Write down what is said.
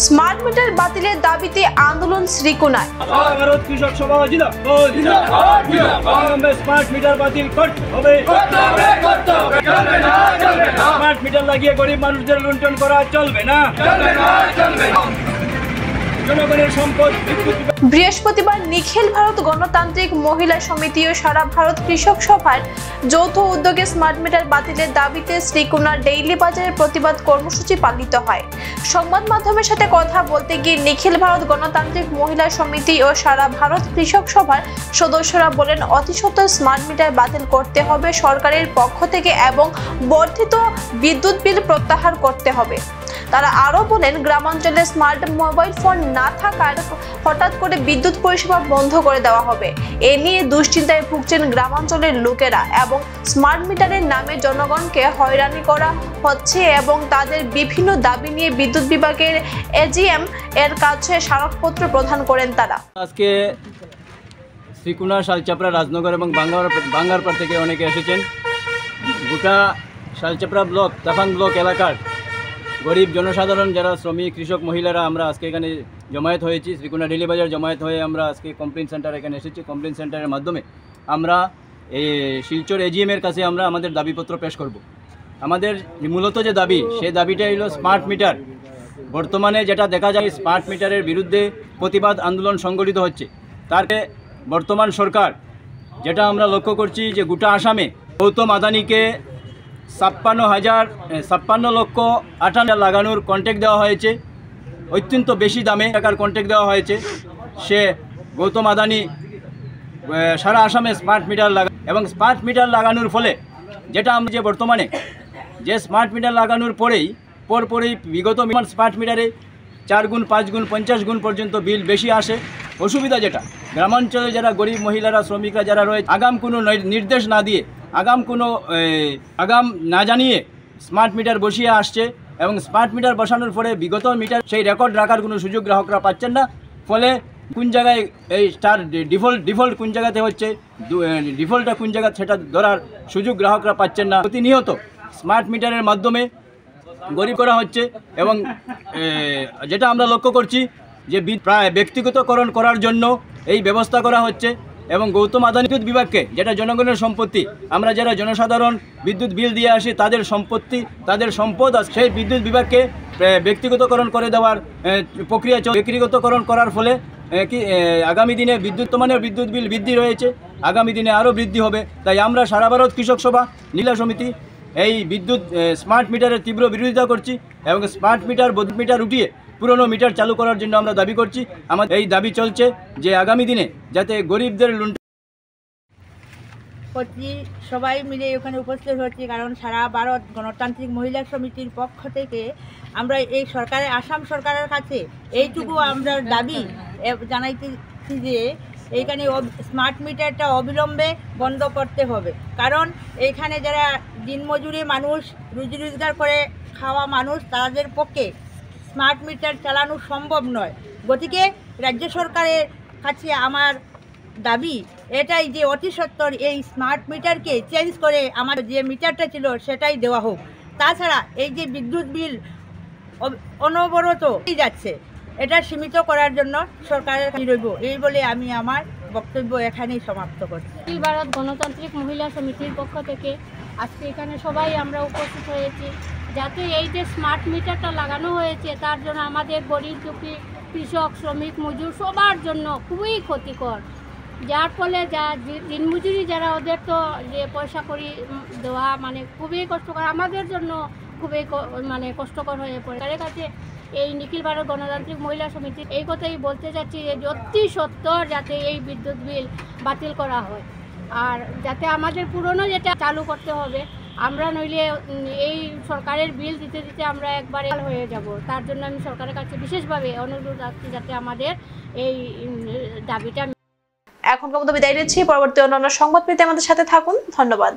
Smart meter বাতিলের দাবিতে আন্দোলন শ্রীকোনায়। ভারত কৃষক সভা স্মার্ট মিটার বাতিল করতে হবে। স্মার্ট মিটার লাগিয়ে গরিব মানুষদের লুণ্ঠন করা চলবে না। জনগণের সম্পদ। বৃহস্পতিবার নিখিল ভারত গণতান্ত্রিক মহিলা সমিতি ও সারা ভারত কৃষক সভার যৌথ উদ্যোগে স্মার্ট মিটার বাতিলের দাবিতে শ্রীকোনা ডেইলি বাজারের প্রতিবাদ কর্মসূচি পালিত হয়। সংবাদ মাধ্যমের সাথে কথা বলতে গিয়ে নিখিল ভারত গণতান্ত্রিক মহিলা সমিতি ও সারা ভারত কৃষক সভার সদস্যরা বলেন, অতি সত্বর স্মার্ট মিটার বাতিল করতে হবে সরকারের পক্ষ থেকে এবং বর্ধিত বিদ্যুৎ বিল প্রত্যাহার করতে হবে। তারা আরো বলেন, গ্রামাঞ্চলে স্মার্ট মোবাইল ফোন না থাকার হঠাৎ করে বিদ্যুৎ পরিষেবা বন্ধ করে দেওয়া হবে। এ নিয়ে দুশ্চিন্তায় ভুগছেন গ্রামাঞ্চলের লোকেরা এবং স্মার্ট মিটারের নামে জনগণকে হয়রানি করা হচ্ছে এবং তাদের বিভিন্ন দাবি নিয়ে বিদ্যুৎ বিভাগের এজিএম এর কাছে স্মারকপত্র প্রদান করেন তারা। আজকে শ্রীকোনা, শালচাপড়া, রাজনগর এবং বাঙ্গারপাড় থেকে অনেকে এসেছেন। গোটা শালচাপড়া ব্লক, তাফাং ব্লক এলাকার গরিব জনসাধারণ যারা শ্রমিক, কৃষক, মহিলারা আমরা আজকে এখানে জমায়েত হয়েছি। শ্রীকোনা ডেইলি বাজার জমায়েত হয়ে আমরা আজকে কমপ্লেন সেন্টার এখানে এসেছি। কমপ্লেন সেন্টারের মাধ্যমে আমরা এই শিলচর এজিএমের কাছে আমরা আমাদের দাবিপত্র পেশ করব। আমাদের মূলত যে দাবি, সেই দাবিটা হলো স্মার্ট মিটার। বর্তমানে যেটা দেখা যায়, স্মার্ট মিটারের বিরুদ্ধে প্রতিবাদ আন্দোলন সংগঠিত হচ্ছে। তার বর্তমান সরকার যেটা আমরা লক্ষ্য করছি যে গোটা আসামে গৌতম আদানিকে 56,58,58,58,000 লাগানোর কন্ট্রাক্ট দেওয়া হয়েছে। অত্যন্ত বেশি দামে টাকার কন্ট্রাক্ট দেওয়া হয়েছে। সে গৌতম আদানি সারা আসামে স্মার্ট মিটার এবং স্মার্ট মিটার লাগানোর ফলে যেটা আমরা যে বর্তমানে যে স্মার্ট মিটার লাগানোর পরেই বিগত স্মার্ট মিটারে 4 গুণ, 5 গুণ, 50 গুণ পর্যন্ত বিল বেশি আসে। অসুবিধা যেটা গ্রামাঞ্চলে যারা গরিব মহিলারা, শ্রমিকরা যারা রয়েছে, আগাম কোনো নির্দেশ না দিয়ে, আগাম না জানিয়ে স্মার্ট মিটার বসিয়ে আসছে এবং স্মার্ট মিটার বসানোর পরে বিগত মিটার সেই রেকর্ড রাখার কোনো সুযোগ গ্রাহকরা পাচ্ছেন না। ফলে কোন জায়গায় এই স্টার ডিফল্ট কোন জায়গাতে হচ্ছে, ডিফল্টটা কোন জায়গা সেটা ধরার সুযোগ গ্রাহকরা পাচ্ছেন না। প্রতিনিয়ত স্মার্ট মিটারের মাধ্যমে গরিব করা হচ্ছে এবং যেটা আমরা লক্ষ্য করছি যে প্রায় ব্যক্তিগতকরণ করার জন্য এই ব্যবস্থা করা হচ্ছে এবং গৌতম আদানি বিদ্যুৎ বিভাগকে, যেটা জনগণের সম্পত্তি, আমরা যারা জনসাধারণ বিদ্যুৎ বিল দিয়ে আসি, তাদের সম্পত্তি, তাদের সম্পদ আছে, সেই বিদ্যুৎ বিভাগকে ব্যক্তিগতকরণ করে দেওয়ার প্রক্রিয়া ব্যক্তিগতকরণ করার ফলে আগামী দিনে বিদ্যুৎ বিল বৃদ্ধি রয়েছে, আগামী দিনে আরও বৃদ্ধি হবে। তাই আমরা সারা ভারত কৃষক সভা মহিলা সমিতি এই স্মার্ট মিটারের তীব্র বিরোধিতা করছি এবং স্মার্ট মিটার উঠিয়ে পুরনো মিটার চালু করার জন্য আমরা দাবি করছি। আমাদের এই দাবি চলছে যে আগামী দিনে যাতে গরিবদের সবাই মিলে ওখানে উপস্থিত হচ্ছে, কারণ সারা ভারত গণতান্ত্রিক মহিলা সমিতির পক্ষ থেকে আমরা এই আসাম সরকারের কাছে এইটুকু আমরা দাবি জানাইতেছি যে এইখানে স্মার্ট মিটারটা অবিলম্বে বন্ধ করতে হবে। কারণ এইখানে যারা দিনমজুরি মানুষ, রুজি রোজগার করে খাওয়া মানুষ, তাদের পক্ষে স্মার্ট মিটার চালানো সম্ভব নয়। গতিকে রাজ্য সরকারের কাছে আমার দাবি এটাই যে অতি সত্বর এই স্মার্ট মিটারকে চেঞ্জ করে আমার যে মিটারটা ছিল সেটাই দেওয়া হোক। তাছাড়া এই যে বিদ্যুৎ বিল অনবরত যাচ্ছে, এটা সীমিত করার জন্য সরকারের কাছে রইব, এই বলে আমি আমার বক্তব্য এখানেই সমাপ্ত করছি। নিখিল ভারত গণতান্ত্রিক মহিলা সমিতির পক্ষ থেকে আজকে এখানে সবাই আমরা উপস্থিত হয়েছি, যাতে এই যে স্মার্ট মিটারটা লাগানো হয়েছে তার জন্য আমাদের গরিব দুঃখী কৃষক, শ্রমিক, মজুর সবার জন্য খুবই ক্ষতিকর। যার ফলে দিনমজুরি যারা, ওদের তো যে পয়সা করি দেওয়া মানে খুবই কষ্টকর, আমাদের জন্য খুবই কষ্টকর হয়ে পড়ে। তার কাছে এই নিখিল ভারত গণতান্ত্রিক মহিলা সমিতি এই কথাই বলতে চাচ্ছি যে অতি সত্বর যাতে এই বিদ্যুৎ বিল বাতিল করা হয়, আর যাতে আমাদের পুরনো যেটা চালু করতে হবে। আমরা নইলে এই সরকারের বিল দিতে দিতে আমরা একবারে হয়ে যাব। তার জন্য আমি সরকারের কাছে বিশেষভাবে অনুরোধ রাখছি যাতে আমাদের এই দাবিটা। এখনকার মতো বিদায় নিচ্ছি। পরবর্তী অন্যান্য সংবাদ পেতে আমাদের সাথে থাকুন। ধন্যবাদ।